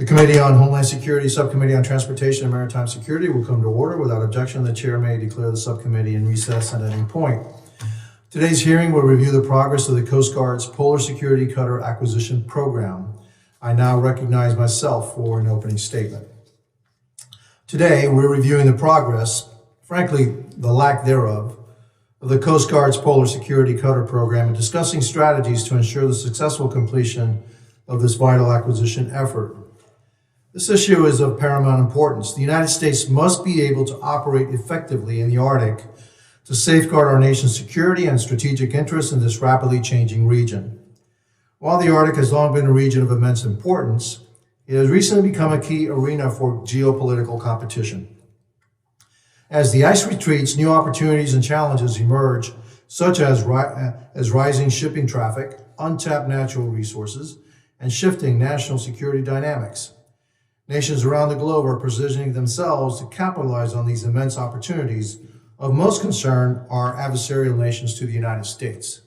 The Committee on Homeland Security, Subcommittee on Transportation and Maritime Security will come to order. Without objection, the Chair may declare the subcommittee in recess at any point. Today's hearing will review the progress of the Coast Guard's Polar Security Cutter Acquisition Program. I now recognize myself for an opening statement. Today, we're reviewing the progress, frankly, the lack thereof, of the Coast Guard's Polar Security Cutter Program and discussing strategies to ensure the successful completion of this vital acquisition effort. This issue is of paramount importance. The United States must be able to operate effectively in the Arctic to safeguard our nation's security and strategic interests in this rapidly changing region. While the Arctic has long been a region of immense importance, it has recently become a key arena for geopolitical competition. As the ice retreats, new opportunities and challenges emerge, such as rising shipping traffic, untapped natural resources, and shifting national security dynamics. Nations around the globe are positioning themselves to capitalize on these immense opportunities. Of most concern are adversarial nations to the United States.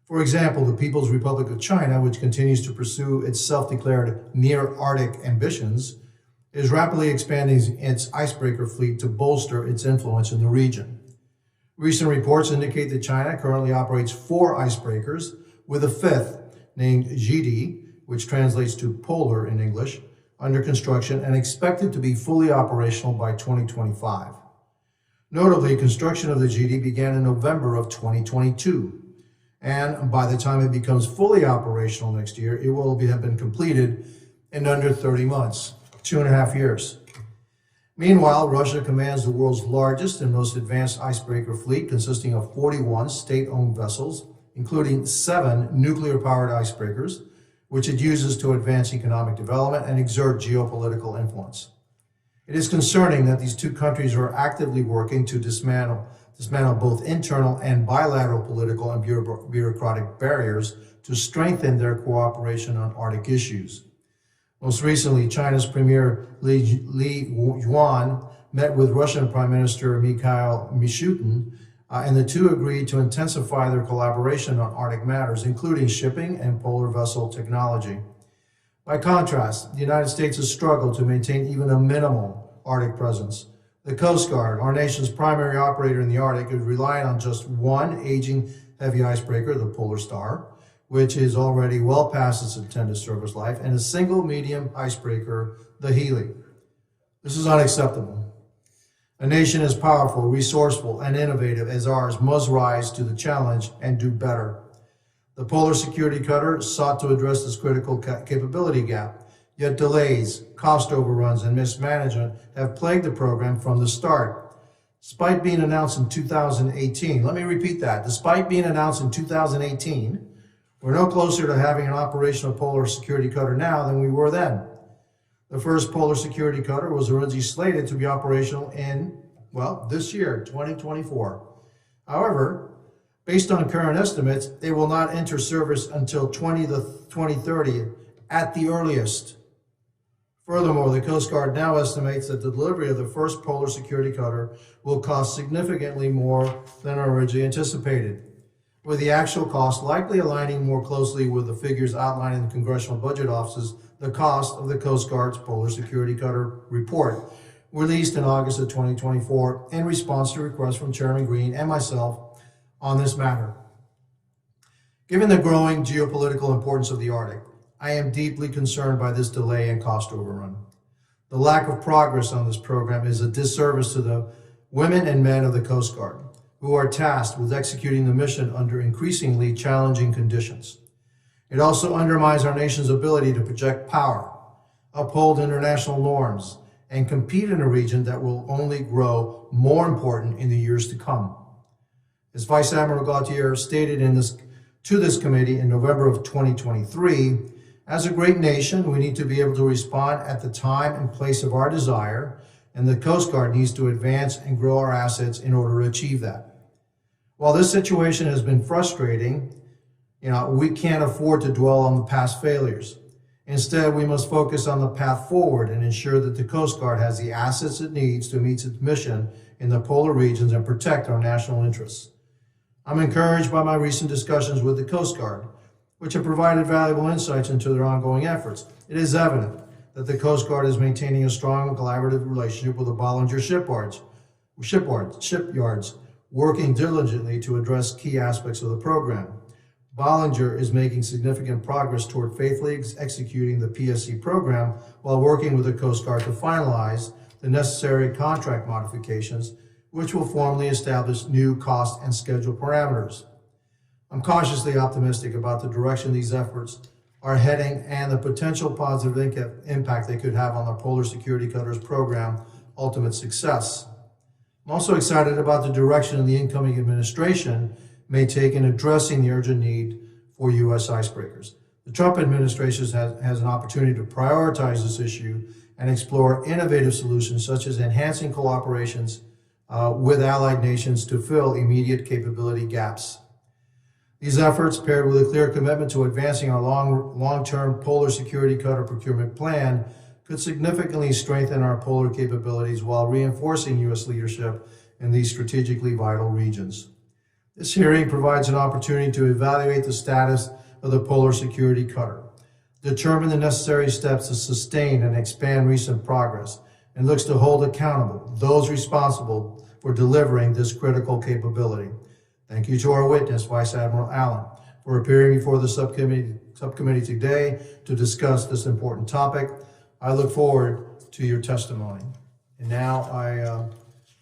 For example, the People's Republic of China, which continues to pursue its self-declared near-Arctic ambitions, is rapidly expanding its icebreaker fleet to bolster its influence in the region. Recent reports indicate that China currently operates 4 icebreakers, with a 5th, named GD, which translates to polar in English, under construction and expected to be fully operational by 2025. Notably, construction of the GD began in November of 2022, and by the time it becomes fully operational next year, it will have been completed in under 30 months, 2.5 years. Meanwhile, Russia commands the world's largest and most advanced icebreaker fleet, consisting of 41 state-owned vessels, including 7 nuclear-powered icebreakers, which it uses to advance economic development and exert geopolitical influence. It is concerning that these two countries are actively working to dismantle both internal and bilateral political and bureaucratic barriers to strengthen their cooperation on Arctic issues. Most recently, China's Premier Li Yuan met with Russian Prime Minister Mikhail Mishustin, and the two agreed to intensify their collaboration on Arctic matters, including shipping and polar vessel technology. By contrast, the United States has struggled to maintain even a minimal Arctic presence. The Coast Guard, our nation's primary operator in the Arctic, is relying on just one aging heavy icebreaker, the Polar Star, which is already well past its intended service life, and a single medium icebreaker, the Healy. This is unacceptable. A nation as powerful, resourceful, and innovative as ours must rise to the challenge and do better. The Polar Security Cutter sought to address this critical capability gap, yet delays, cost overruns, and mismanagement have plagued the program from the start. Despite being announced in 2018, let me repeat that, despite being announced in 2018, we're no closer to having an operational Polar Security Cutter now than we were then. The first Polar Security Cutter was originally slated to be operational in, this year, 2024. However, based on current estimates, it will not enter service until 2030 at the earliest. Furthermore, the Coast Guard now estimates that the delivery of the first Polar Security Cutter will cost significantly more than originally anticipated, with the actual cost likely aligning more closely with the figures outlined in the Congressional Budget Office's The Cost of the Coast Guard's Polar Security Cutter report, released in August of 2024 in response to requests from Chairman Green and myself on this matter. Given the growing geopolitical importance of the Arctic, I am deeply concerned by this delay and cost overrun. The lack of progress on this program is a disservice to the women and men of the Coast Guard, who are tasked with executing the mission under increasingly challenging conditions. It also undermines our nation's ability to project power, uphold international norms, and compete in a region that will only grow more important in the years to come. As Vice Admiral Gautier stated to this committee in November of 2023, as a great nation, we need to be able to respond at the time and place of our desire, and the Coast Guard needs to advance and grow our assets in order to achieve that. While this situation has been frustrating, we can't afford to dwell on the past failures. Instead, we must focus on the path forward and ensure that the Coast Guard has the assets it needs to meet its mission in the polar regions and protect our national interests. I'm encouraged by my recent discussions with the Coast Guard, which have provided valuable insights into their ongoing efforts. It is evident that the Coast Guard is maintaining a strong and collaborative relationship with the Bollinger shipyards, working diligently to address key aspects of the program. Bollinger is making significant progress toward faithfully executing the PSC program while working with the Coast Guard to finalize the necessary contract modifications, which will formally establish new cost and schedule parameters. I'm cautiously optimistic about the direction these efforts are heading and the potential positive impact they could have on the Polar Security Cutters program ultimate success. I'm also excited about the direction the incoming administration may take in addressing the urgent need for U.S. icebreakers. The Trump administration has an opportunity to prioritize this issue and explore innovative solutions such as enhancing cooperations with allied nations to fill immediate capability gaps. These efforts, paired with a clear commitment to advancing our long-term Polar Security Cutter procurement plan, could significantly strengthen our polar capabilities while reinforcing U.S. leadership in these strategically vital regions. This hearing provides an opportunity to evaluate the status of the Polar Security Cutter, determine the necessary steps to sustain and expand recent progress, and looks to hold accountable those responsible for delivering this critical capability. Thank you to our witness, Vice Admiral Allen, for appearing before the subcommittee today to discuss this important topic. I look forward to your testimony. And now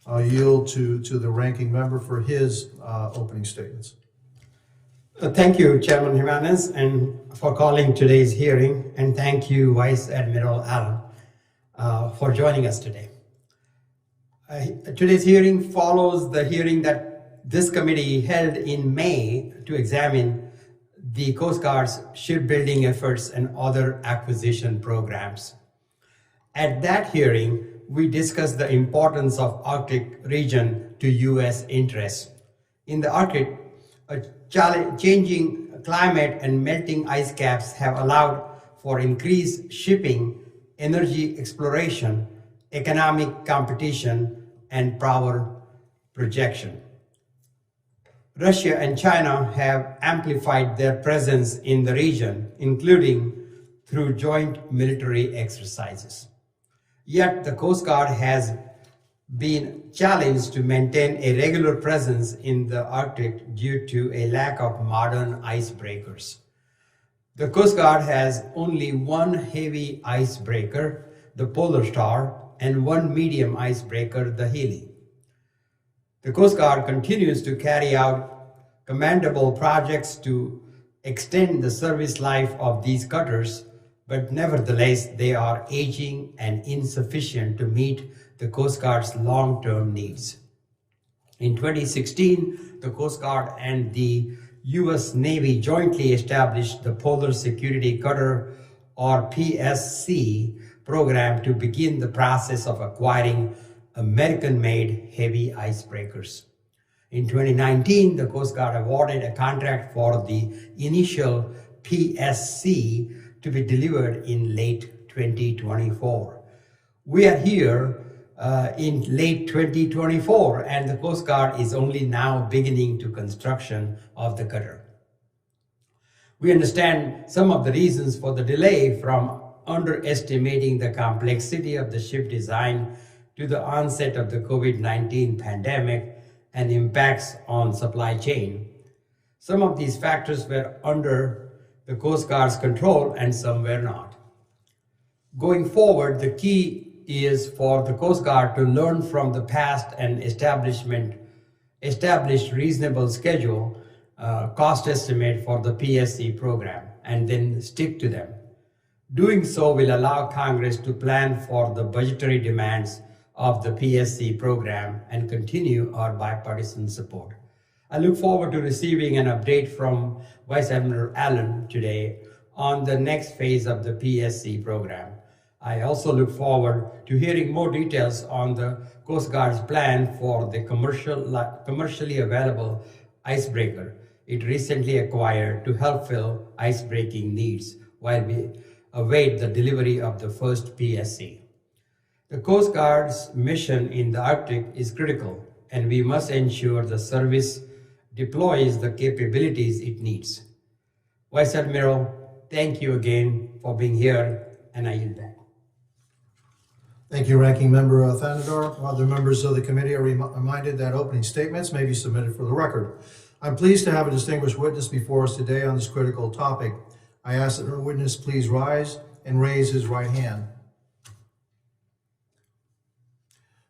I'll yield to the ranking member for his opening statements. Thank you, Chairman Jimenez, and for calling today's hearing, and thank you, Vice Admiral Allen, for joining us today. Today's hearing follows the hearing that this committee held in May to examine the Coast Guard's shipbuilding efforts and other acquisition programs. At that hearing, we discussed the importance of Arctic region to U.S. interests. In the Arctic, a changing climate and melting ice caps have allowed for increased shipping, energy exploration, economic competition, and power projection. Russia and China have amplified their presence in the region, including through joint military exercises. Yet the Coast Guard has been challenged to maintain a regular presence in the Arctic due to a lack of modern icebreakers. The Coast Guard has only one heavy icebreaker, the Polar Star, and one medium icebreaker, the Healy. The Coast Guard continues to carry out commendable projects to extend the service life of these cutters, but nevertheless, they are aging and insufficient to meet the Coast Guard's long-term needs. In 2016, the Coast Guard and the U.S. Navy jointly established the Polar Security Cutter, or PSC, program to begin the process of acquiring American-made heavy icebreakers. In 2019, the Coast Guard awarded a contract for the initial PSC to be delivered in late 2024. We are here in late 2024, and the Coast Guard is only now beginning to construction of the cutter. We understand some of the reasons for the delay, from underestimating the complexity of the ship design to the onset of the COVID-19 pandemic and impacts on supply chain. Some of these factors were under the Coast Guard's control and some were not. Going forward, the key is for the Coast Guard to learn from the past and establish reasonable schedule, cost estimate for the PSC program, and then stick to them. Doing so will allow Congress to plan for the budgetary demands of the PSC program and continue our bipartisan support. I look forward to receiving an update from Vice Admiral Allen today on the next phase of the PSC program. I also look forward to hearing more details on the Coast Guard's plan for the commercially available icebreaker it recently acquired to help fill icebreaking needs while we await the delivery of the first PSC. The Coast Guard's mission in the Arctic is critical, and we must ensure the service deploys the capabilities it needs. Vice Admiral, thank you again for being here, and I yield back. Thank you, Ranking Member Thanadar. Other members of the committee are reminded that opening statements may be submitted for the record. I'm pleased to have a distinguished witness before us today on this critical topic. I ask that our witness please rise and raise his right hand.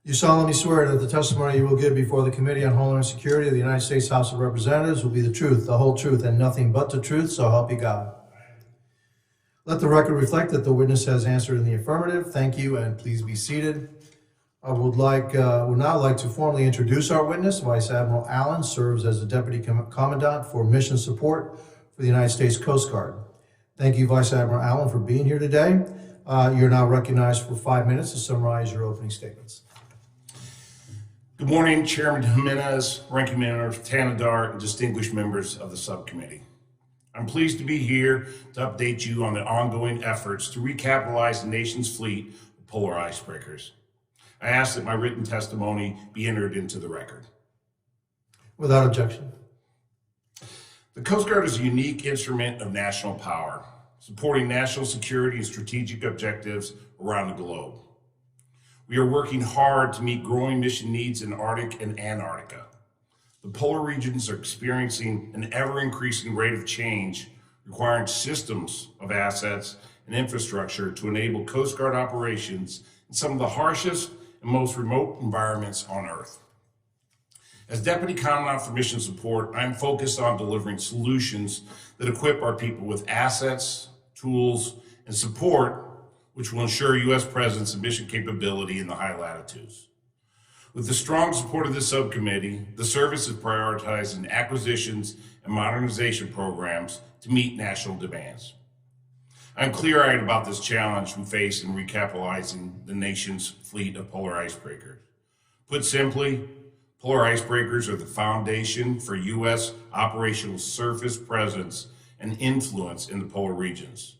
You solemnly swear that the testimony you will give before the Committee on Homeland Security of the United States House of Representatives will be the truth, the whole truth, and nothing but the truth, so help you God. Let the record reflect that the witness has answered in the affirmative. Thank you, and please be seated. I would now like to formally introduce our witness. Vice Admiral Allen serves as the Deputy Commandant for Mission Support for the United States Coast Guard. Thank you, Vice Admiral Allen, for being here today. You're now recognized for 5 minutes to summarize your opening statements. Good morning, Chairman Jimenez, Ranking Member Thanadar, and distinguished members of the subcommittee. I'm pleased to be here to update you on the ongoing efforts to recapitalize the nation's fleet of polar icebreakers. I ask that my written testimony be entered into the record. Without objection. The Coast Guard is a unique instrument of national power, supporting national security and strategic objectives around the globe. We are working hard to meet growing mission needs in Arctic and Antarctica. The polar regions are experiencing an ever-increasing rate of change, requiring systems of assets and infrastructure to enable Coast Guard operations in some of the harshest and most remote environments on Earth. As Deputy Commandant for Mission Support, I'm focused on delivering solutions that equip our people with assets, tools, and support which will ensure U.S. presence and mission capability in the high latitudes. With the strong support of this subcommittee, the service is prioritizing acquisitions and modernization programs to meet national demands. I'm clear-eyed about this challenge we face in recapitalizing the nation's fleet of polar icebreakers. Put simply, polar icebreakers are the foundation for U.S. operational surface presence and influence in the polar regions.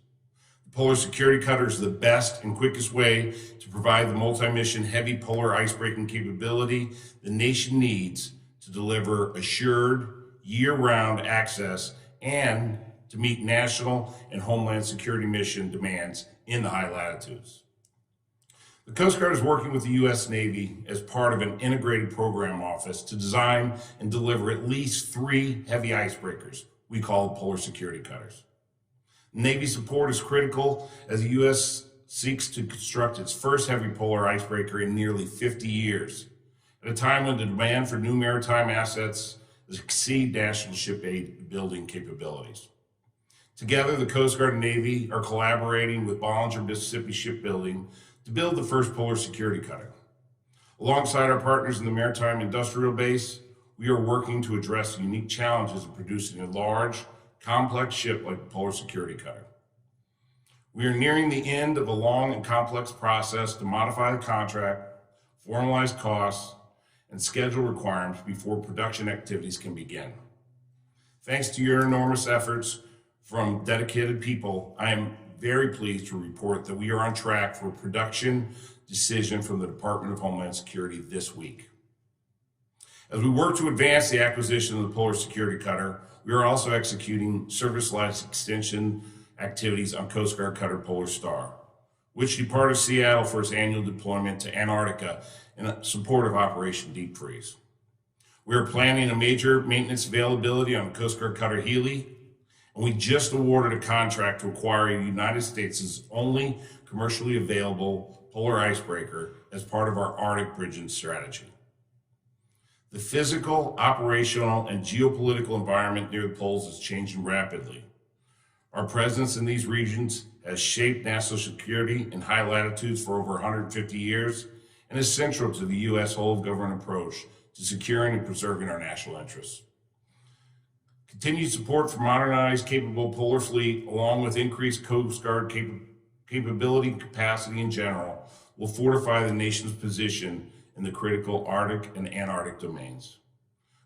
The Polar Security Cutter is the best and quickest way to provide the multi-mission heavy polar icebreaking capability the nation needs to deliver assured, year-round access and to meet national and homeland security mission demands in the high latitudes. The Coast Guard is working with the U.S. Navy as part of an integrated program office to design and deliver at least 3 heavy icebreakers we call Polar Security Cutters. Navy support is critical as the U.S. seeks to construct its first heavy polar icebreaker in nearly 50 years, at a time when the demand for new maritime assets exceed national shipbuilding capabilities. Together, the Coast Guard and Navy are collaborating with Bollinger Mississippi Shipbuilding to build the first Polar Security Cutter. Alongside our partners in the Maritime Industrial Base, we are working to address the unique challenges of producing a large, complex ship like the Polar Security Cutter. We are nearing the end of a long and complex process to modify the contract, formalize costs, and schedule requirements before production activities can begin. Thanks to your enormous efforts from dedicated people, I am very pleased to report that we are on track for a production decision from the Department of Homeland Security this week. As we work to advance the acquisition of the Polar Security Cutter, we are also executing service life extension activities on Coast Guard Cutter Polar Star, which departed Seattle for its annual deployment to Antarctica in support of Operation Deep Freeze. We are planning a major maintenance availability on the Coast Guard Cutter Healy, and we just awarded a contract to acquire the United States' only commercially available polar icebreaker as part of our Arctic bridging strategy. The physical, operational, and geopolitical environment near the poles is changing rapidly. Our presence in these regions has shaped national security in high latitudes for over 150 years and is central to the U.S. whole-of-government approach to securing and preserving our national interests. Continued support for modernized, capable polar fleet, along with increased Coast Guard capability and capacity in general, will fortify the nation's position in the critical Arctic and Antarctic domains.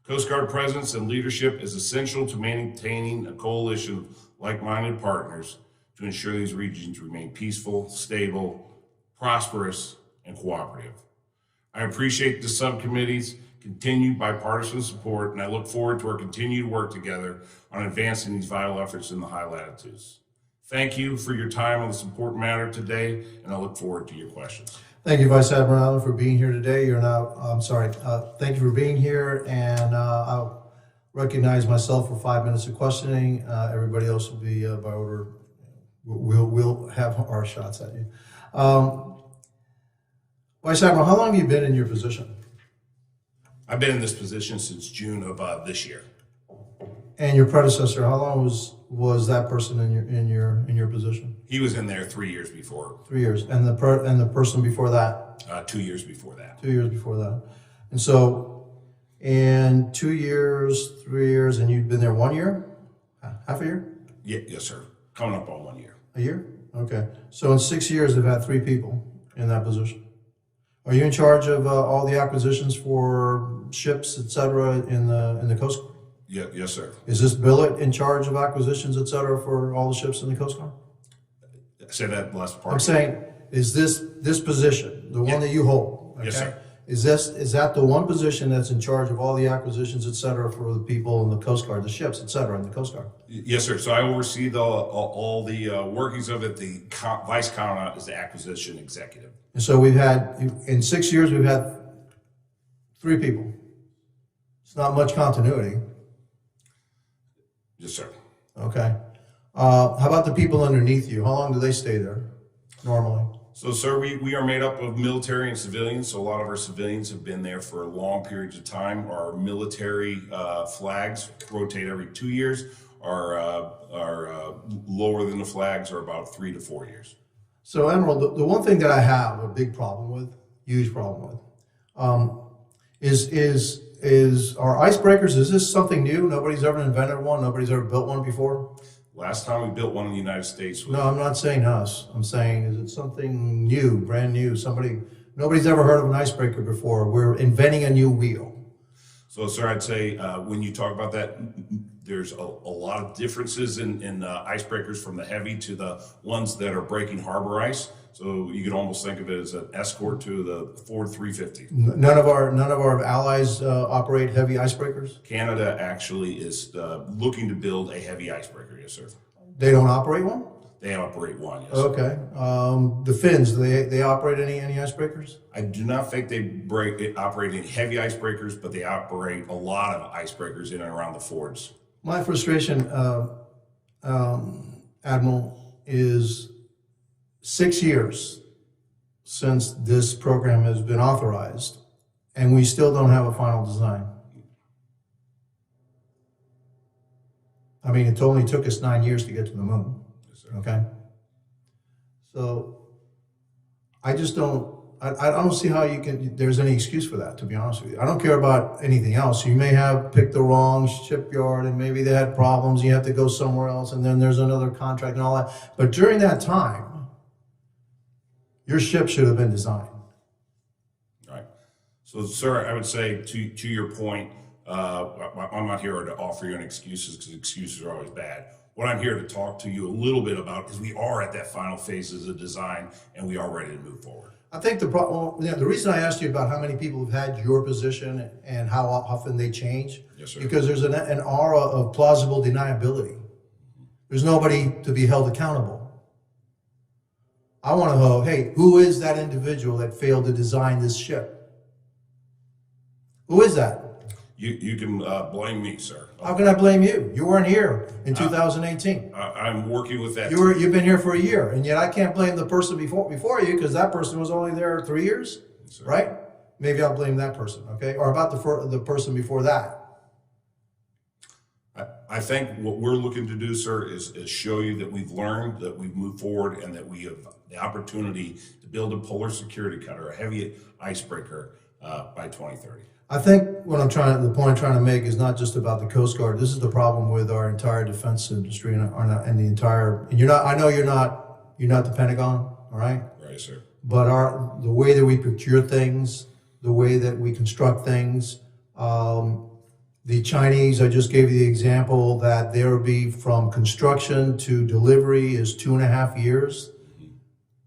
Coast Guard presence and leadership is essential to maintaining a coalition of like-minded partners to ensure these regions remain peaceful, stable, prosperous, and cooperative. I appreciate the subcommittee's continued bipartisan support, and I look forward to our continued work together on advancing these vital efforts in the high latitudes. Thank you for your time on this important matter today, and I look forward to your questions. Thank you, Vice Admiral Allen, for being here today. Thank you for being here, and I'll recognize myself for 5 minutes of questioning. Everybody else will be by order. We'll have our shots at you. Vice Admiral, how long have you been in your position? I've been in this position since June of this year. And your predecessor, how long was that person in your position? He was in there 3 years before. 3 years, and the person before that? 2 years before that. 2 years before that, and so in 2 years, 3 years, and you've been there 1 year, half a year? Yeah, yes, sir. Coming up on 1 year. A year? Okay. So in 6 years, they've had 3 people in that position. Are you in charge of all the acquisitions for ships, et cetera, in the Coast Guard? Yeah, yes, sir. Is this billet in charge of acquisitions, et cetera, for all the ships in the Coast Guard? Say that last part. I'm saying, is this position, the one that you hold? Okay? Yes, sir. Is that the one position that's in charge of all the acquisitions, et cetera, for the people in the Coast Guard, the ships, et cetera, in the Coast Guard? Yes, sir. So I oversee all the workings of it. The vice commandant is the acquisition executive. And so we've had, in 6 years, we've had 3 people. It's not much continuity. Yes, sir. Okay. How about the people underneath you? How long do they stay there normally? So, sir, we are made up of military and civilians. So a lot of our civilians have been there for long periods of time. Our military flags rotate every 2 years. Our lower than the flags are about 3 to 4 years. So, Admiral, the one thing that I have a big problem with, huge problem with, is our icebreakers. Is this something new? Nobody's ever invented one. Nobody's ever built one before. Last time we built one in the United States was... No, I'm not saying us. I'm saying, is it something new, brand new? Nobody's ever heard of an icebreaker before. We're inventing a new wheel. So, sir, I'd say when you talk about that, there's a lot of differences in icebreakers from the heavy to the ones that are breaking harbor ice. So you could almost think of it as an escort to the Ford 350. None of our allies operate heavy icebreakers? Canada actually is looking to build a heavy icebreaker, yes, sir. They don't operate one? They operate one, yes. Okay. The Finns, they operate any icebreakers? I do not think they operate any heavy icebreakers, but they operate a lot of icebreakers in and around the Fords. My frustration, Admiral, is 6 years since this program has been authorized, and we still don't have a final design. I mean, it only took us 9 years to get to the moon. Yes, sir. Okay? So I just don't, I don't see how there's any excuse for that, to be honest with you. I don't care about anything else. You may have picked the wrong shipyard and maybe they had problems. You have to go somewhere else and then there's another contract and all that. But during that time, your ship should have been designed. All right. So, sir, I would say to your point, I'm not here to offer you any excuses because excuses are always bad. What I'm here to talk to you a little bit about is we are at that final phases of design and we are ready to move forward. I think the reason I asked you about how many people have had your position and how often they change, yes, sir, because there's an aura of plausible deniability. There's nobody to be held accountable. I want to know, hey, who is that individual that failed to design this ship? Who is that? You can blame me, sir. How can I blame you? You weren't here in 2018. I'm working with that. You've been here for a year, and yet I can't blame the person before you because that person was only there 3 years, Sir. right? Maybe I'll blame that person, okay? Or about the person before that. I think what we're looking to do, sir, is show you that we've learned, that we've moved forward, and that we have the opportunity to build a polar security cutter, a heavy icebreaker, by 2030. I think the point I'm trying to make is not just about the Coast Guard. This is the problem with our entire defense industry and the entire. And I know you're not the Pentagon, all right? Right, sir. But the way that we procure things, the way that we construct things, the Chinese, I just gave you the example that there will be from construction to delivery is 2.5 years.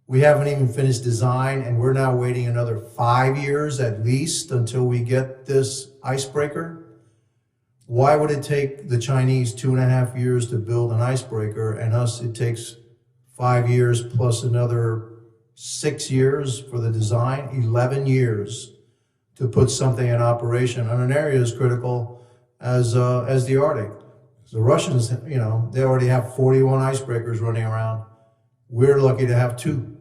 We haven't even finished design, and we're now waiting another 5 years at least until we get this icebreaker. Why would it take the Chinese 2.5 years to build an icebreaker, and us it takes 5 years plus another 6 years for the design, 11 years to put something in operation on an area as critical as the Arctic. The Russians, you know, they already have 41 icebreakers running around. We're lucky to have 2.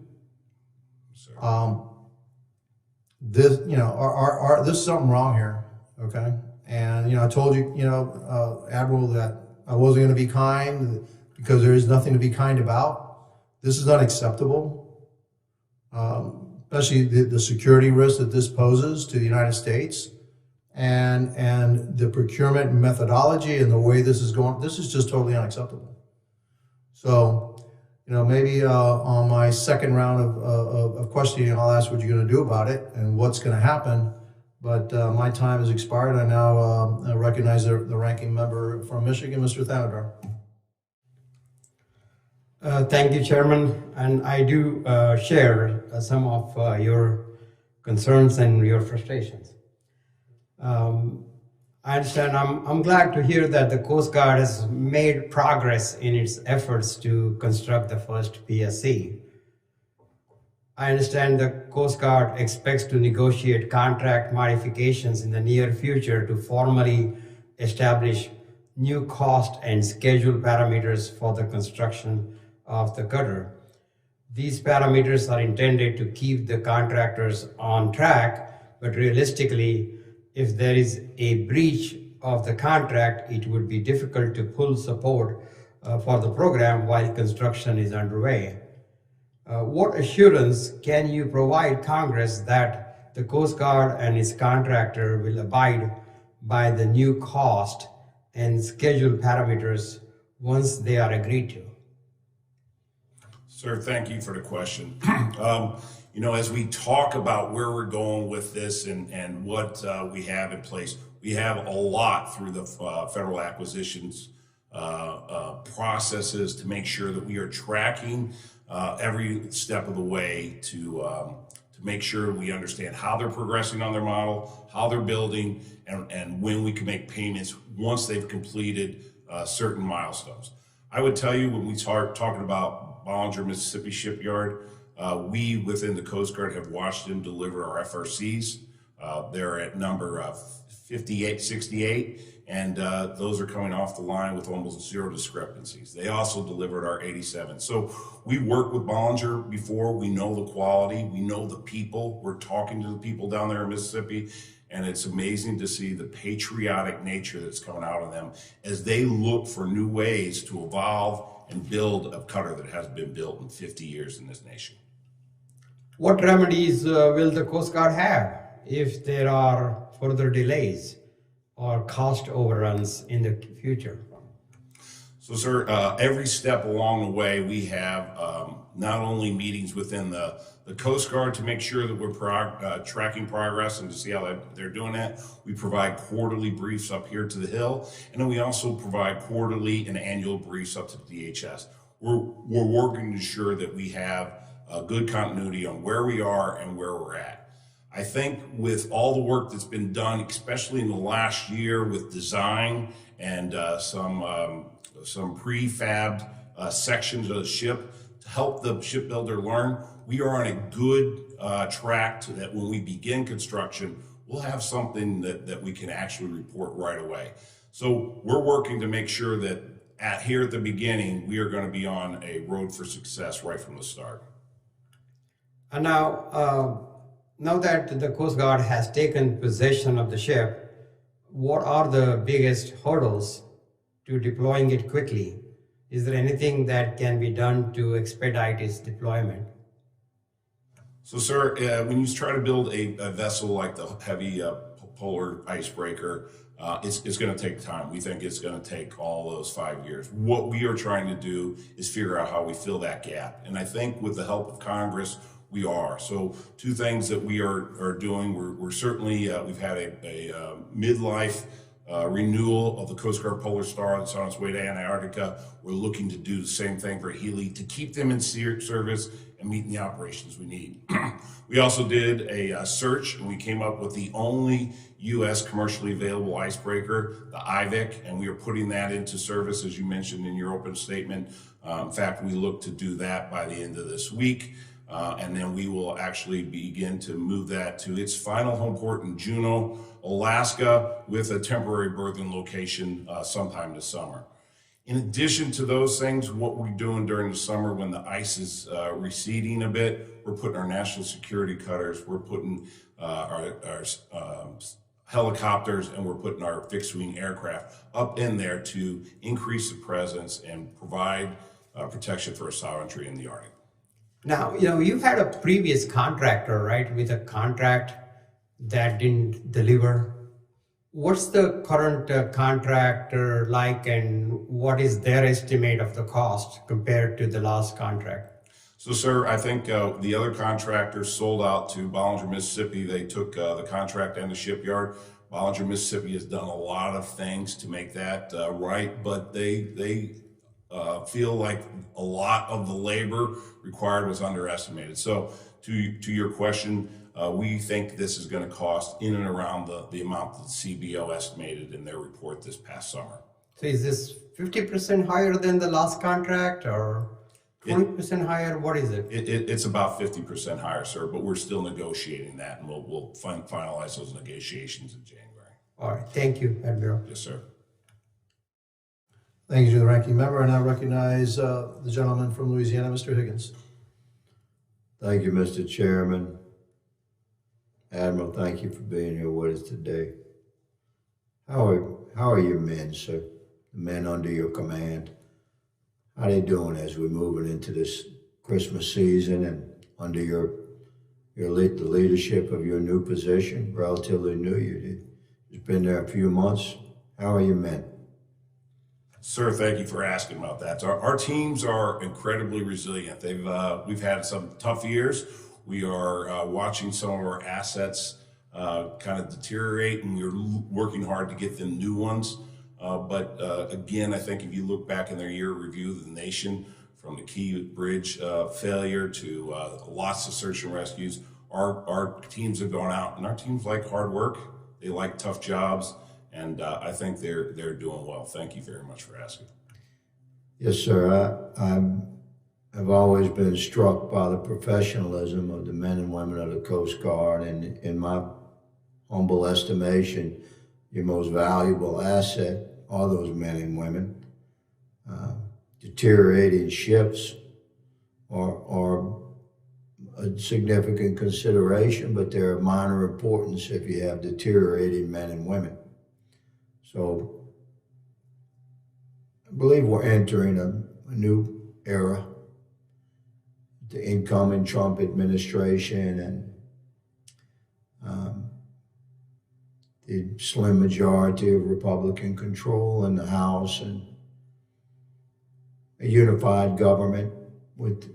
This, you know, there's something wrong here, okay? And, you know, I told you, you know, Admiral, that I wasn't going to be kind because there is nothing to be kind about. This is unacceptable, especially the security risk that this poses to the United States, and the procurement methodology and the way this is going. This is just totally unacceptable. So, you know, maybe on my second round of questioning, I'll ask what you're going to do about it and what's going to happen. But my time has expired. I now recognize the ranking member from Michigan, Mr. Thanadar. Thank you, Chairman. And I do share some of your concerns and your frustrations. I understand. I'm glad to hear that the Coast Guard has made progress in its efforts to construct the first PSC. I understand the Coast Guard expects to negotiate contract modifications in the near future to formally establish new cost and schedule parameters for the construction of the cutter. These parameters are intended to keep the contractors on track, but realistically, if there is a breach of the contract, it would be difficult to pull support for the program while construction is underway. What assurance can you provide Congress that the Coast Guard and its contractor will abide by the new cost and schedule parameters once they are agreed to? Sir, thank you for the question. You know, as we talk about where we're going with this and what we have in place, we have a lot through the federal acquisitions processes to make sure that we are tracking every step of the way to make sure we understand how they're progressing on their model, how they're building, and when we can make payments once they've completed certain milestones. I would tell you, when we start talking about Bollinger, Mississippi Shipyard, we within the Coast Guard have watched them deliver our FRCs. They're at number 58, 68, and those are coming off the line with almost zero discrepancies. They also delivered our 87. So we worked with Bollinger before. We know the quality. We know the people. We're talking to the people down there in Mississippi, and it's amazing to see the patriotic nature that's coming out of them as they look for new ways to evolve and build a cutter that hasn't been built in 50 years in this nation. What remedies will the Coast Guard have if there are further delays or cost overruns in the future? So, sir, every step along the way, we have not only meetings within the Coast Guard to make sure that we're tracking progress and to see how they're doing that. We provide quarterly briefs up here to the Hill, and then we also provide quarterly and annual briefs up to the DHS. We're working to ensure that we have good continuity on where we are and where we're at. I think with all the work that's been done, especially in the last year with design and some prefabbed sections of the ship to help the shipbuilder learn, we are on a good track to that when we begin construction, we'll have something that we can actually report right away. So we're working to make sure that here at the beginning, we are going to be on a road for success right from the start. And now that the Coast Guard has taken possession of the ship, what are the biggest hurdles to deploying it quickly? Is there anything that can be done to expedite its deployment? So, sir, when you try to build a vessel like the heavy polar icebreaker, it's going to take time. We think it's going to take all those 5 years. What we are trying to do is figure out how we fill that gap. And I think with the help of Congress, we are. So two things that we are doing, we're certainly, we've had a midlife renewal of the Coast Guard Polar Star that's on its way to Antarctica. We're looking to do the same thing for Healy to keep them in service and meeting the operations we need. We also did a search, and we came up with the only U.S. commercially available icebreaker, the IVIC, and we are putting that into service, as you mentioned in your open statement, In fact, we look to do that by the end of this week, and then we will actually begin to move that to its final home port in Juneau, Alaska, with a temporary berthing location sometime this summer. In addition to those things, what we're doing during the summer when the ice is receding a bit, we're putting our national security cutters, we're putting our helicopters, and we're putting our fixed-wing aircraft up in there to increase the presence and provide protection for our sovereignty in the Arctic. Now, you've had a previous contractor, right, with a contract that didn't deliver. What's the current contractor like, and what is their estimate of the cost compared to the last contract? So, sir, I think the other contractor sold out to Bollinger, Mississippi. They took the contract and the shipyard. Bollinger, Mississippi has done a lot of things to make that right, but they feel like a lot of the labor required was underestimated. So, to your question, we think this is going to cost in and around the amount that CBO estimated in their report this past summer. So is this 50% higher than the last contract, or 20% higher? What is it? It's about 50% higher, sir, but we're still negotiating that, and we'll finalize those negotiations in January. All right. Thank you, Admiral. Yes, sir. Thank you to the ranking member. I now recognize the gentleman from Louisiana, Mr. Higgins. Thank you, Mr. Chairman. Admiral, thank you for being here with us today. How are your men, sir? The men under your command? How are they doing as we're moving into this Christmas season and under the leadership of your new position, relatively new? You've been there a few months. How are your men? Sir, thank you for asking about that. Our teams are incredibly resilient. We've had some tough years. We are watching some of our assets kind of deteriorate, and we're working hard to get them new ones. But again, I think if you look back in their year review of the nation, from the Key Bridge failure to lots of search and rescues, our teams have gone out, and our teams like hard work. They like tough jobs, and I think they're doing well. Thank you very much for asking. Yes, sir. I've always been struck by the professionalism of the men and women of the Coast Guard, and in my humble estimation, your most valuable asset are those men and women. Deteriorating ships are a significant consideration, but they're of minor importance if you have deteriorating men and women. So I believe we're entering a new era. The incoming Trump administration and the slim majority of Republican control in the House, and a unified government with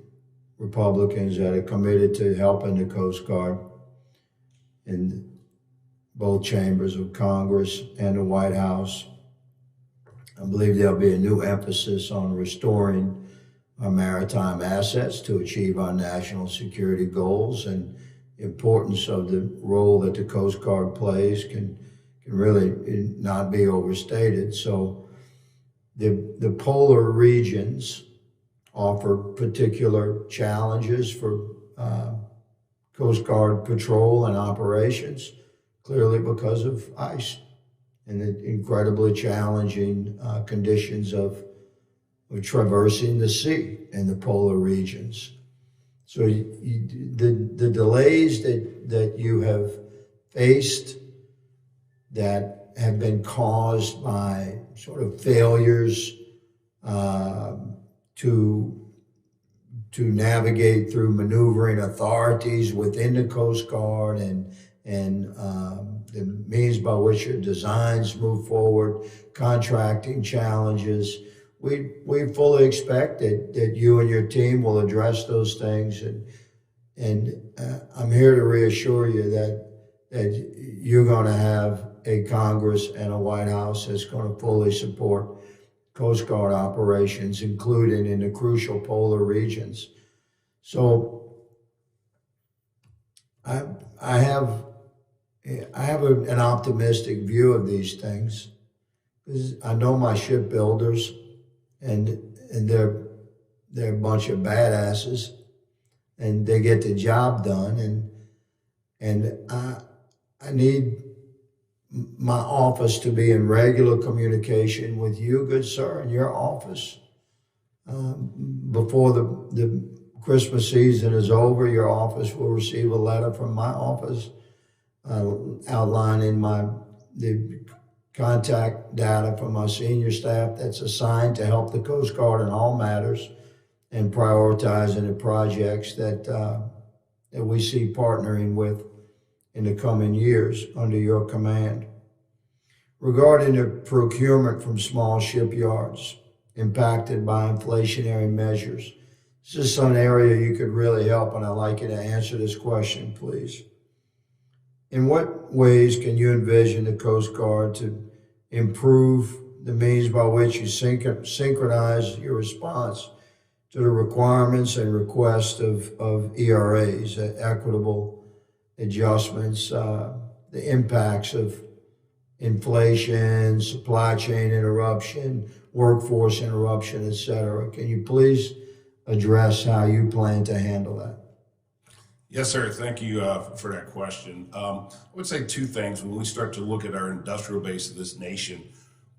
Republicans that are committed to helping the Coast Guard in both chambers of Congress and the White House. I believe there'll be a new emphasis on restoring our maritime assets to achieve our national security goals, and the importance of the role that the Coast Guard plays can really not be overstated. So the polar regions offer particular challenges for Coast Guard patrol and operations, clearly because of ice and the incredibly challenging conditions of traversing the sea in the polar regions. So the delays that you have faced that have been caused by sort of failures to navigate through maneuvering authorities within the Coast Guard and the means by which your designs move forward, contracting challenges. We fully expect that you and your team will address those things, and I'm here to reassure you that you're going to have a Congress and a White House that's going to fully support Coast Guard operations, including in the crucial polar regions. So I have an optimistic view of these things, because I know my shipbuilders, and they're a bunch of badasses, and they get the job done. And I need my office to be in regular communication with you, good sir, and your office. Before the Christmas season is over, your office will receive a letter from my office outlining the contact data for my senior staff that's assigned to help the Coast Guard in all matters and prioritizing the projects that we see partnering with in the coming years under your command. Regarding the procurement from small shipyards impacted by inflationary measures, this is some area you could really help, and I'd like you to answer this question, please. In what ways can you envision the Coast Guard to improve the means by which you synchronize your response to the requirements and requests of ERAs, equitable adjustments, the impacts of inflation, supply chain interruption, workforce interruption, et cetera? Can you please address how you plan to handle that? Yes, sir. Thank you for that question. I would say two things. When we start to look at our industrial base of this nation,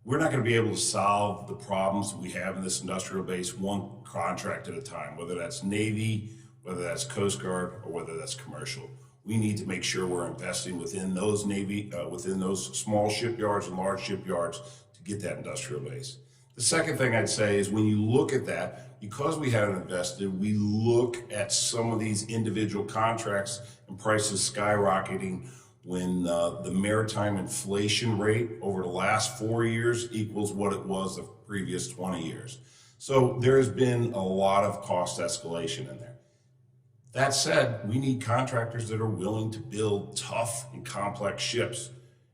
we're not going to be able to solve the problems we have in this industrial base one contract at a time, whether that's Navy, whether that's Coast Guard, or whether that's commercial. We need to make sure we're investing within those within those small shipyards and large shipyards to get that industrial base. The second thing I'd say is when you look at that, because we haven't invested, we look at some of these individual contracts and prices skyrocketing when the maritime inflation rate over the last 4 years equals what it was the previous 20 years. So there has been a lot of cost escalation in there. That said, we need contractors that are willing to build tough and complex ships.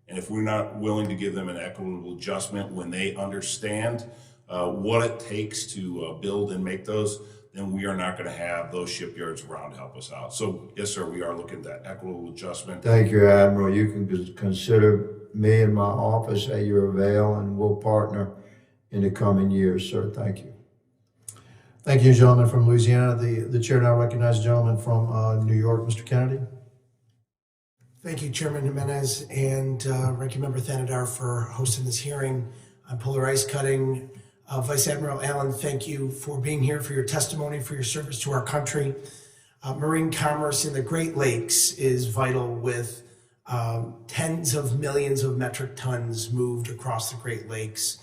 And if we're not willing to give them an equitable adjustment when they understand what it takes to build and make those, then we are not going to have those shipyards around to help us out. So, yes, sir, we are looking at that equitable adjustment. Thank you, Admiral. You can consider me and my office at your avail, and we'll partner in the coming years, sir. Thank you. Thank you, gentleman from Louisiana. The chair now recognizes the gentleman from New York, Mr. Kennedy. Thank you, Chairman Jimenez and Ranking Member Thanadar for hosting this hearing on polar ice cutting. Vice Admiral Allen, thank you for being here, for your testimony, for your service to our country. Marine commerce in the Great Lakes is vital, with tens of millions of metric tons moved across the Great Lakes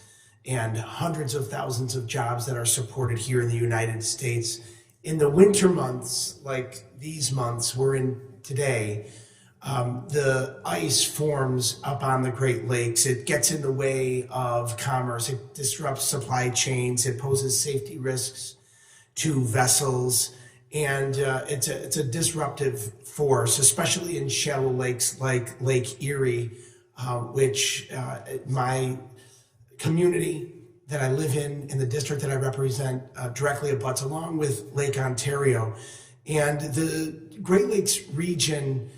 and hundreds of thousands of jobs that are supported here in the United States. In the winter months, like these months we're in today, the ice forms up on the Great Lakes. It gets in the way of commerce. It disrupts supply chains. It poses safety risks to vessels. And it's a disruptive force, especially in shallow lakes like Lake Erie, which my community that I live in the district that I represent, directly abuts, along with Lake Ontario. And the Great Lakes region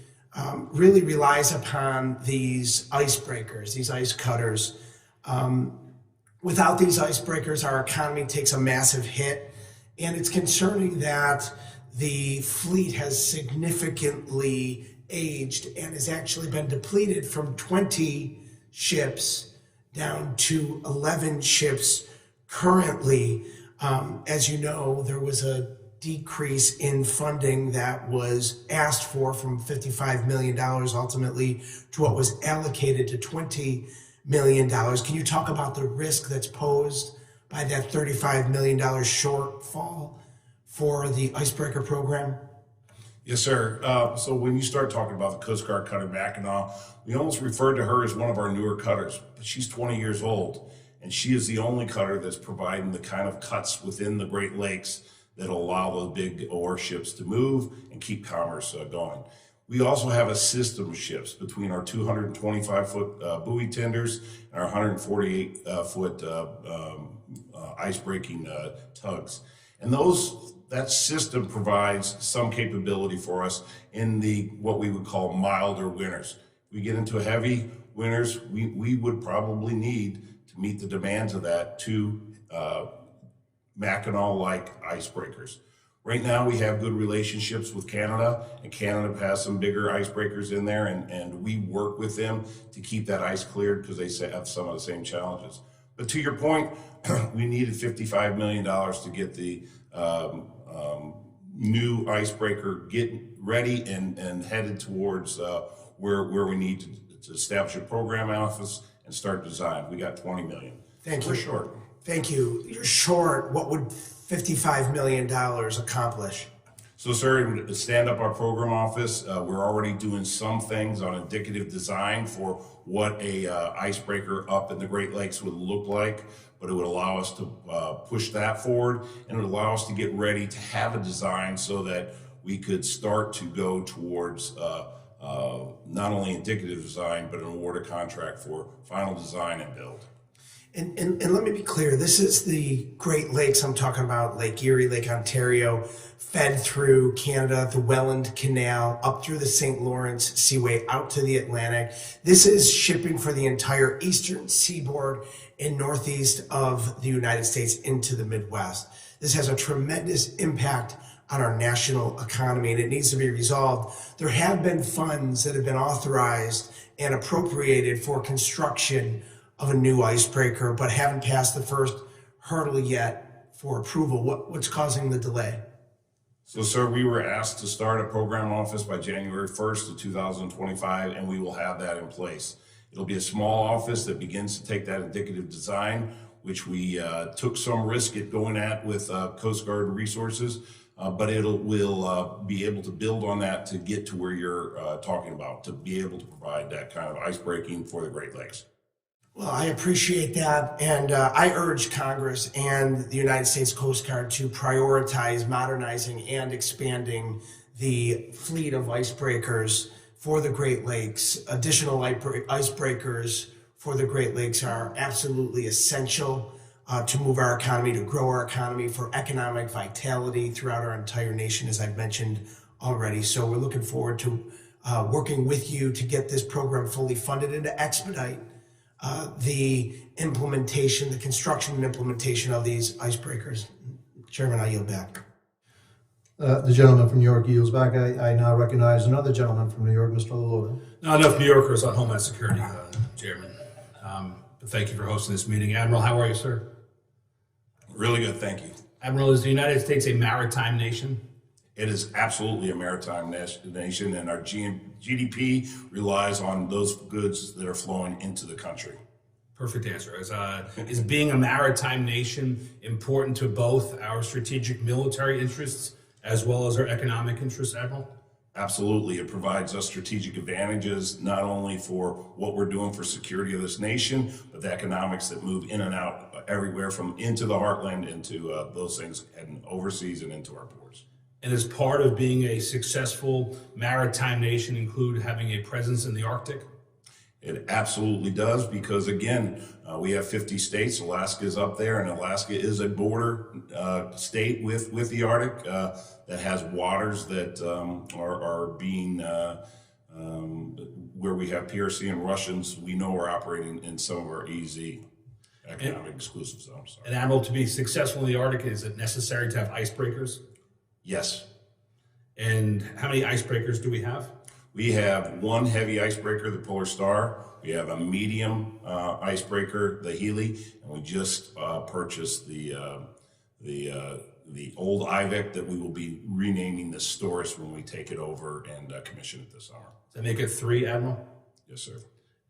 really relies upon these icebreakers, these ice cutters. Without these icebreakers, our economy takes a massive hit. And it's concerning that the fleet has significantly aged and has actually been depleted from 20 ships down to 11 ships currently. As you know, there was a decrease in funding that was asked for from $55 million ultimately to what was allocated to $20 million. Can you talk about the risk that's posed by that $35 million shortfall for the icebreaker program? Yes, sir. So when you start talking about the Coast Guard cutting Mackinac, we almost referred to her as one of our newer cutters, but she's 20 years old, and she is the only cutter that's providing the kind of cuts within the Great Lakes that'll allow those big ore ships to move and keep commerce going. We also have a system of ships between our 225-foot buoy tenders and our 148-foot ice-breaking tugs. And that system provides some capability for us in the what we would call milder winters. If we get into heavy winters, we would probably need to meet the demands of that to Mackinac-like icebreakers. Right now, we have good relationships with Canada, and Canada has some bigger icebreakers in there, and we work with them to keep that ice cleared because they have some of the same challenges. But to your point, we needed $55 million to get the new icebreaker get ready and headed towards where we need to establish a program office and start design. We got 20 million. Thank you. We're short. Thank you. You're short. What would $55 million accomplish? So, sir, to stand up our program office, we're already doing some things on indicative design for what a icebreaker up in the Great Lakes would look like, but it would allow us to push that forward, and it would allow us to get ready to have a design so that we could start to go towards not only indicative design, but an awarded contract for final design and build. And let me be clear, this is the Great Lakes. I'm talking about Lake Erie, Lake Ontario, fed through Canada, the Welland Canal, up through the St. Lawrence Seaway, out to the Atlantic. This is shipping for the entire eastern seaboard and northeast of the United States into the Midwest. This has a tremendous impact on our national economy, and it needs to be resolved. There have been funds that have been authorized and appropriated for construction of a new icebreaker, but haven't passed the first hurdle yet for approval. What's causing the delay? So, sir, we were asked to start a program office by January 1st of 2025, and we will have that in place. It'll be a small office that begins to take that indicative design, which we took some risk at going at with Coast Guard resources, but we'll be able to build on that to get to where you're talking about, to be able to provide that kind of ice breaking for the Great Lakes. Well, I appreciate that, and I urge Congress and the United States Coast Guard to prioritize modernizing and expanding the fleet of icebreakers for the Great Lakes. Additional icebreakers for the Great Lakes are absolutely essential to move our economy, to grow our economy, for economic vitality throughout our entire nation, as I've mentioned already. So we're looking forward to working with you to get this program fully funded and to expedite the implementation, the construction and implementation of these icebreakers. Chairman, I yield back. The gentleman from New York yields back. I now recognize another gentleman from New York, Mr. Lalota. Not enough New Yorkers on Homeland Security, Chairman. But thank you for hosting this meeting. Admiral, how are you, sir? Really good, thank you. Admiral, is the United States a maritime nation? It is absolutely a maritime nation, and our GDP relies on those goods that are flowing into the country. Perfect answer. Is being a maritime nation important to both our strategic military interests as well as our economic interests, Admiral? Absolutely. It provides us strategic advantages, not only for what we're doing for security of this nation, but the economics that move in and out everywhere from into the heartland, into those things, and overseas and into our ports. And as part of being a successful maritime nation include having a presence in the Arctic? It absolutely does, because again, we have 50 states. Alaska is up there, and Alaska is a border state with the Arctic that has waters that are being where we have PRC and Russians. We know are operating in some of our EEZ, economic exclusive zones. And Admiral, to be successful in the Arctic, is it necessary to have icebreakers? Yes. And how many icebreakers do we have? We have one heavy icebreaker, the Polar Star. We have a medium icebreaker, the Healy, and we just purchased the old IVEC that we will be renaming the Storis when we take it over and commission it this summer. Does that make it 3, Admiral? Yes, sir.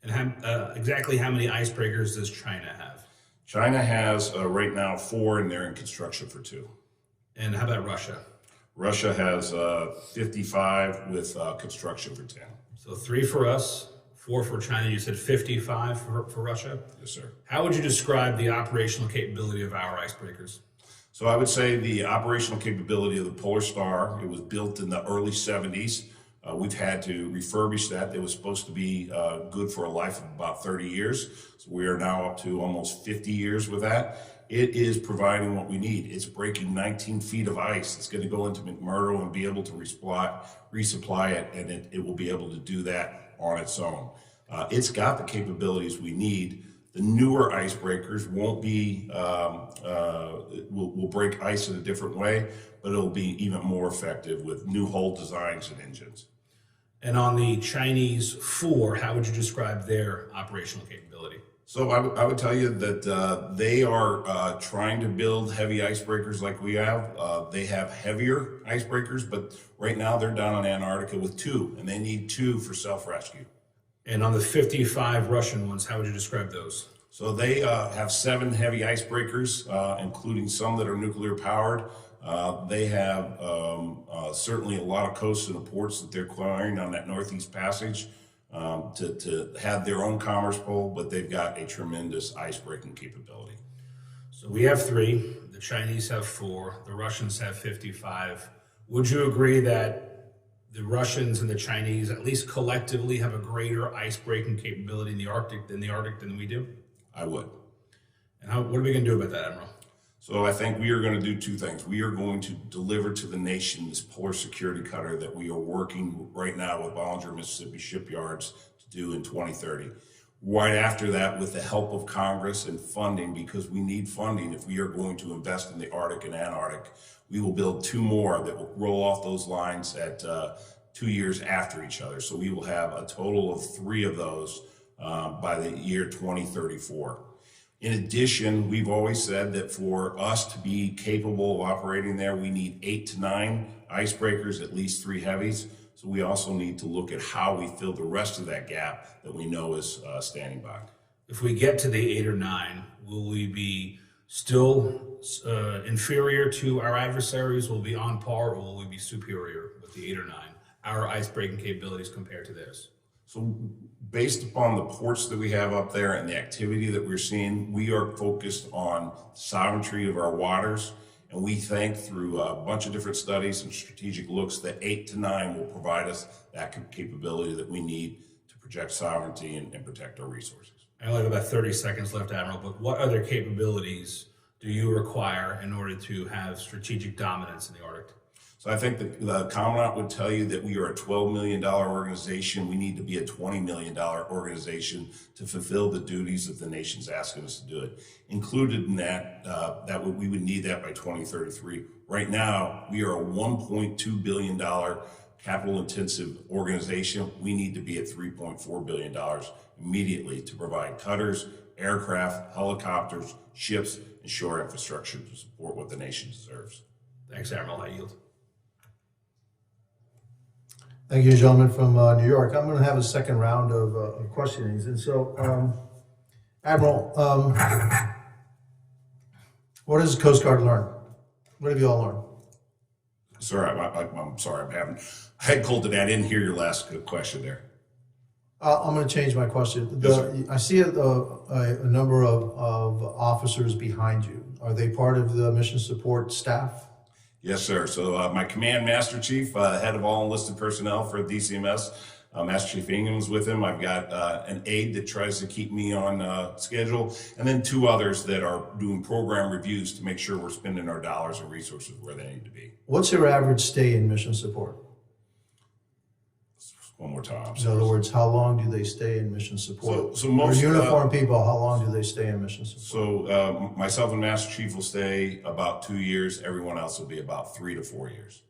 And exactly how many icebreakers does China have? China has right now 4, and they're in construction for 2. And how about Russia? Russia has 55 with construction for 10. So 3 for us, 4 for China. You said 55 for Russia? Yes, sir. How would you describe the operational capability of our icebreakers? So I would say the operational capability of the Polar Star, it was built in the early 70s. We've had to refurbish that. It was supposed to be good for a life of about 30 years. So we are now up to almost 50 years with that. It is providing what we need. It's breaking 19 feet of ice. It's going to go into McMurdo and be able to resupply it, and it will be able to do that on its own. It's got the capabilities we need. The newer icebreakers won't be, will break ice in a different way, but it'll be even more effective with new hull designs and engines. And on the Chinese 4, how would you describe their operational capability? So I would tell you that they are trying to build heavy icebreakers like we have. They have heavier icebreakers, but right now they're down in Antarctica with 2, and they need 2 for self-rescue. And on the 55 Russian ones, how would you describe those? So they have 7 heavy icebreakers, including some that are nuclear powered. They have certainly a lot of coasts and ports that they're clearing on that Northeast Passage to have their own commerce pole, but they've got a tremendous icebreaking capability. So we have 3, the Chinese have 4, the Russians have 55. Would you agree that the Russians and the Chinese, at least collectively, have a greater ice-breaking capability in the Arctic than we do? I would. And what are we going to do about that, Admiral? So I think we are going to do 2 things. We are going to deliver to the nation this polar security cutter that we are working right now with Bollinger, Mississippi shipyards to do in 2030. Right after that, with the help of Congress and funding, because we need funding if we are going to invest in the Arctic and Antarctic, we will build 2 more that will roll off those lines at 2 years after each other. So we will have a total of 3 of those by the year 2034. In addition, we've always said that for us to be capable of operating there, we need 8 to 9 icebreakers, at least 3 heavies. So we also need to look at how we fill the rest of that gap that we know is standing by. If we get to the 8 or 9, will we be still inferior to our adversaries? Will we be on par, or will we be superior with the 8 or 9? Our ice-breaking capabilities compared to theirs. So based upon the ports that we have up there and the activity that we're seeing, we are focused on sovereignty of our waters. And we think through a bunch of different studies and strategic looks that 8 to 9 will provide us that capability that we need to project sovereignty and protect our resources. I only have about 30 seconds left, Admiral, but what other capabilities do you require in order to have strategic dominance in the Arctic? So I think the Commandant would tell you that we are a $12 million organization. We need to be a $20 million organization to fulfill the duties that the nation's asking us to do it. Included in that, we would need that by 2033. Right now, we are a $1.2 billion capital-intensive organization. We need to be at $3.4 billion immediately to provide cutters, aircraft, helicopters, ships, and shore infrastructure to support what the nation deserves. Thanks, Admiral. I yield. Thank you, gentlemen from New York. I'm going to have a second round of questionings. And so, Admiral, what does the Coast Guard learn? What have you all learned? Sir, I'm sorry. I had called to that. I didn't hear your last question there. I'm going to change my question. I see a number of officers behind you. Are they part of the mission support staff? Yes, sir. So my command master chief, head of all enlisted personnel for DCMS, Master Chief Ingham's with him. I've got an aide that tries to keep me on schedule, and then 2 others that are doing program reviews to make sure we're spending our dollars and resources where they need to be. What's your average stay in mission support? One more time. In other words, how long do they stay in mission support? So most uniformed people, how long do they stay in mission support? So myself and Master Chief will stay about 2 years. Everyone else will be about 3 to 4 years.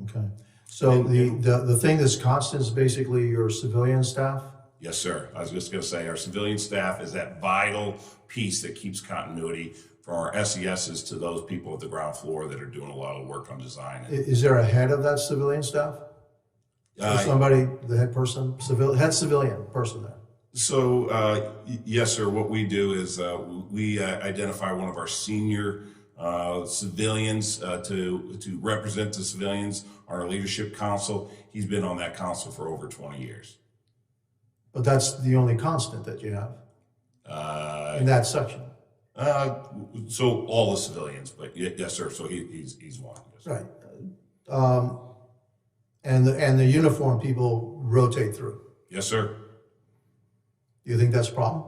Okay. So the thing that's constant is basically your civilian staff? Yes, sir. I was just going to say our civilian staff is that vital piece that keeps continuity from our SESs to those people at the ground floor that are doing a lot of work on design. Is there a head of that civilian staff? Somebody, the head person, head civilian person there. So, yes, sir. What we do is we identify one of our senior civilians to represent the civilians on our leadership council. He's been on that council for over 20 years. But that's the only constant that you have in that section. So all the civilians, but yes, sir. So he's one. Yes, right. And the uniformed people rotate through. Yes, sir. Do you think that's a problem?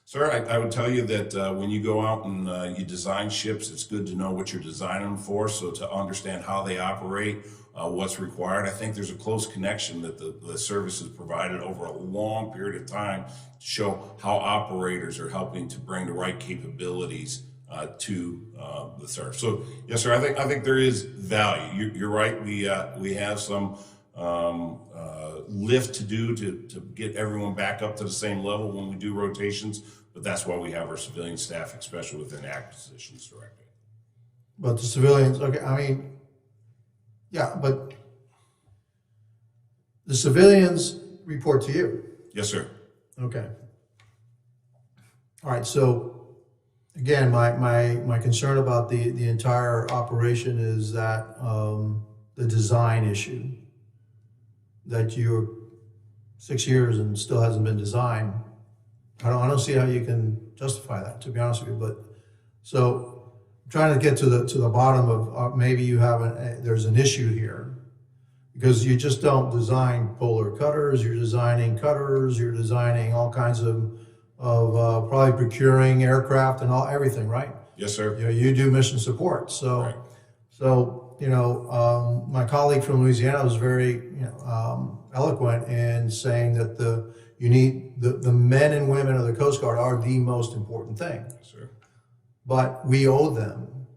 Sir, I would tell you that when you go out and you design ships, it's good to know what you're designing them for, so to understand how they operate, what's required. I think there's a close connection that the service has provided over a long period of time to show how operators are helping to bring the right capabilities to the service. So, yes, sir, I think there is value. You're right. We have some lift to do to get everyone back up to the same level when we do rotations, but that's why we have our civilian staff, especially within the acquisitions directorate. But the civilians, okay, I mean, yeah, but the civilians report to you. Yes, sir. Okay. All right, so again, my concern about the entire operation is that the design issue, that you're 6 years and still hasn't been designed. I don't see how you can justify that, to be honest with you. But so I'm trying to get to the bottom of maybe you have there's an issue here, because you just don't design polar cutters. You're designing cutters. You're designing all kinds of probably procuring aircraft and everything, right? Yes, sir. You do mission support. So Right. so my colleague from Louisiana was very eloquent in saying that the men and women of the Coast Guard are the most important thing. Yes, sir. But we owe them.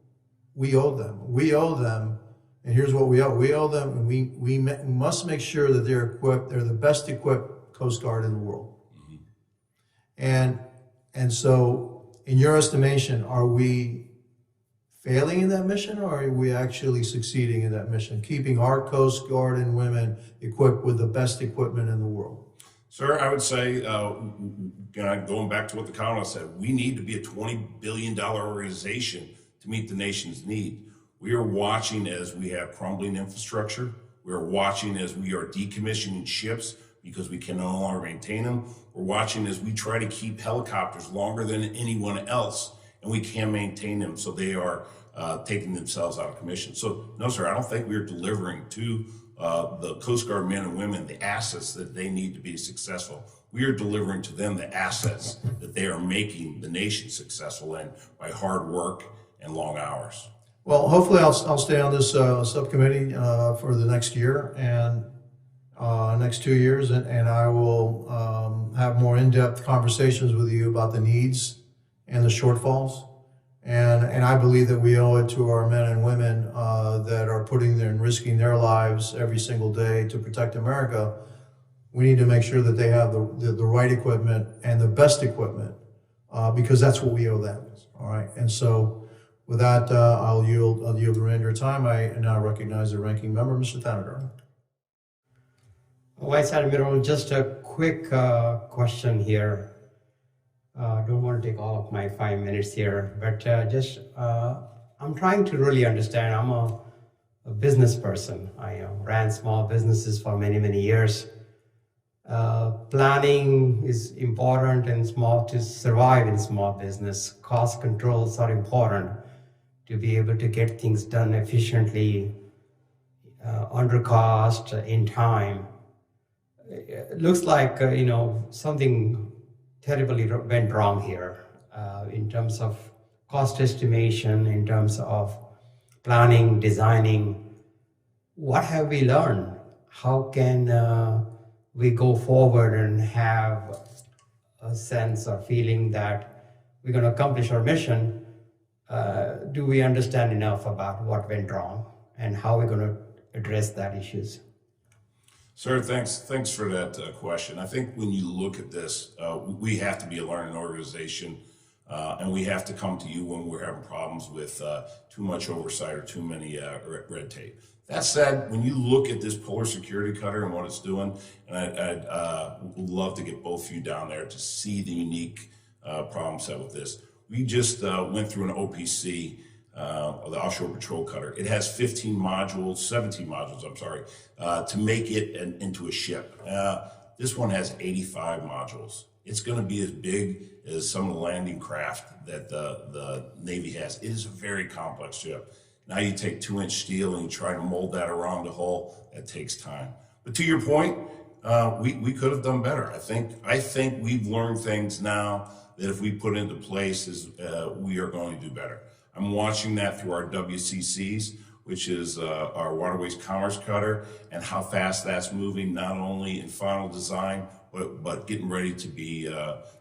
And here's what we owe. We owe them, and we must make sure that they're equipped. They're the best equipped Coast Guard in the world. Mm-hmm. And so, in your estimation, are we failing in that mission, or are we actually succeeding in that mission, keeping our Coast Guard and women equipped with the best equipment in the world? Sir, I would say, going back to what the Colonel said, we need to be a $20 billion organization to meet the nation's need. We are watching as we have crumbling infrastructure. We are watching as we are decommissioning ships because we can no longer maintain them. We're watching as we try to keep helicopters longer than anyone else, and we can't maintain them, so they are taking themselves out of commission. So, no, sir, I don't think we're delivering to the Coast Guard men and women the assets that they need to be successful. We are delivering to them the assets that they are making the nation successful in by hard work and long hours. Well, hopefully I'll stay on this subcommittee for the next year and next 2 years, and I will have more in-depth conversations with you about the needs and the shortfalls. And I believe that we owe it to our men and women that are putting there and risking their lives every single day to protect America. We need to make sure that they have the right equipment and the best equipment because that's what we owe them. All right. And so with that, I'll yield the remainder of time. I now recognize the ranking member, Mr. Thanadar. Vice Admiral, just a quick question here. Don't want to take all of my 5 minutes here, but I'm trying to really understand. I'm a business person. I ran small businesses for many, many years. Planning is important to survive in small business. Cost controls are important to be able to get things done efficiently, under cost, in time. It looks like, something terribly went wrong here in terms of cost estimation, in terms of planning, designing. What have we learned? How can we go forward and have a sense or feeling that we're going to accomplish our mission? Do we understand enough about what went wrong and how we're going to address that issues? Sir, thanks for that question. I think when you look at this, we have to be a learning organization, and we have to come to you when we're having problems with too much oversight or too many red tape. That said, when you look at this polar security cutter and what it's doing, and I'd love to get both of you down there to see the unique problem set with this. We just went through an OPC, the Offshore Patrol Cutter. It has 17 modules, I'm sorry, to make it into a ship. This one has 85 modules. It's going to be as big as some of the landing craft that the Navy has. It is a very complex ship. Now you take 2-inch steel and you try to mold that around the hull. That takes time. But to your point, we could have done better. I think we've learned things now that if we put into place, we are going to do better. I'm watching that through our WCCs, which is our Waterways Commerce Cutter, and how fast that's moving, not only in final design, but getting ready to be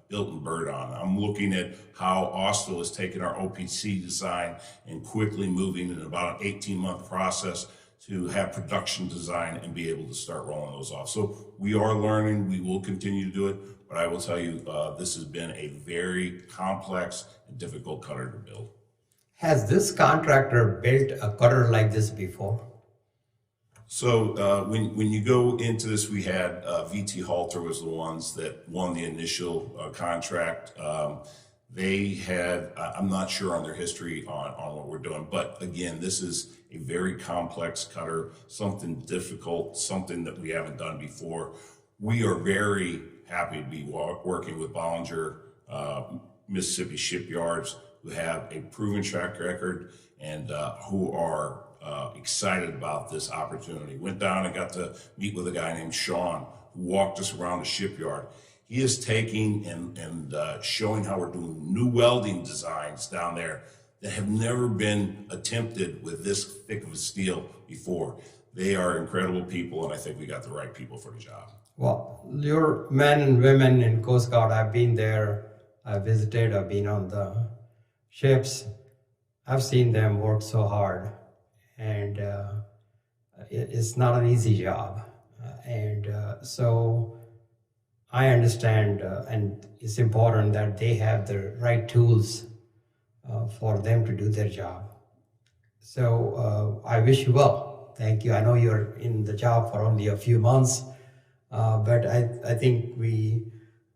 built and bird on. I'm looking at how Austell has taken our OPC design and quickly moving in about an 18-month process to have production design and be able to start rolling those off. So we are learning, we will continue to do it, but I will tell you, this has been a very complex and difficult cutter to build. Has this contractor built a cutter like this before? So when you go into this, we had VT Halter was the ones that won the initial contract. They had, I'm not sure on their history on what we're doing, but again, this is a very complex cutter, something difficult, something that we haven't done before. We are very happy to be working with Bollinger, Mississippi shipyards, who have a proven track record and who are excited about this opportunity. Went down and got to meet with a guy named Sean, who walked us around the shipyard. He is taking and showing how we're doing new welding designs down there that have never been attempted with this thick of a steel before. They are incredible people, and I think we got the right people for the job. Well, your men and women in Coast Guard, I've been there, I've visited, I've been on the ships. I've seen them work so hard, and it's not an easy job. So I understand, and it's important that they have the right tools for them to do their job. So I wish you well. Thank you. I know you're in the job for only a few months, but I think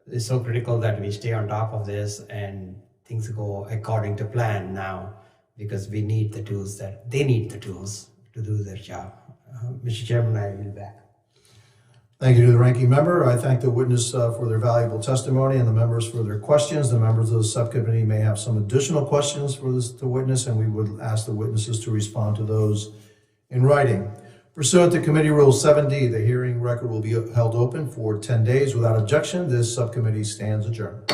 it's so critical that we stay on top of this and things go according to plan now, because we need the tools they need the tools to do their job. Mr. Chairman, I will be back. Thank you to the ranking member. I thank the witness for their valuable testimony and the members for their questions. The members of the subcommittee may have some additional questions for the witness, and we would ask the witnesses to respond to those in writing. Pursuant to Committee Rule 7D, the hearing record will be held open for 10 days without objection. This subcommittee stands adjourned.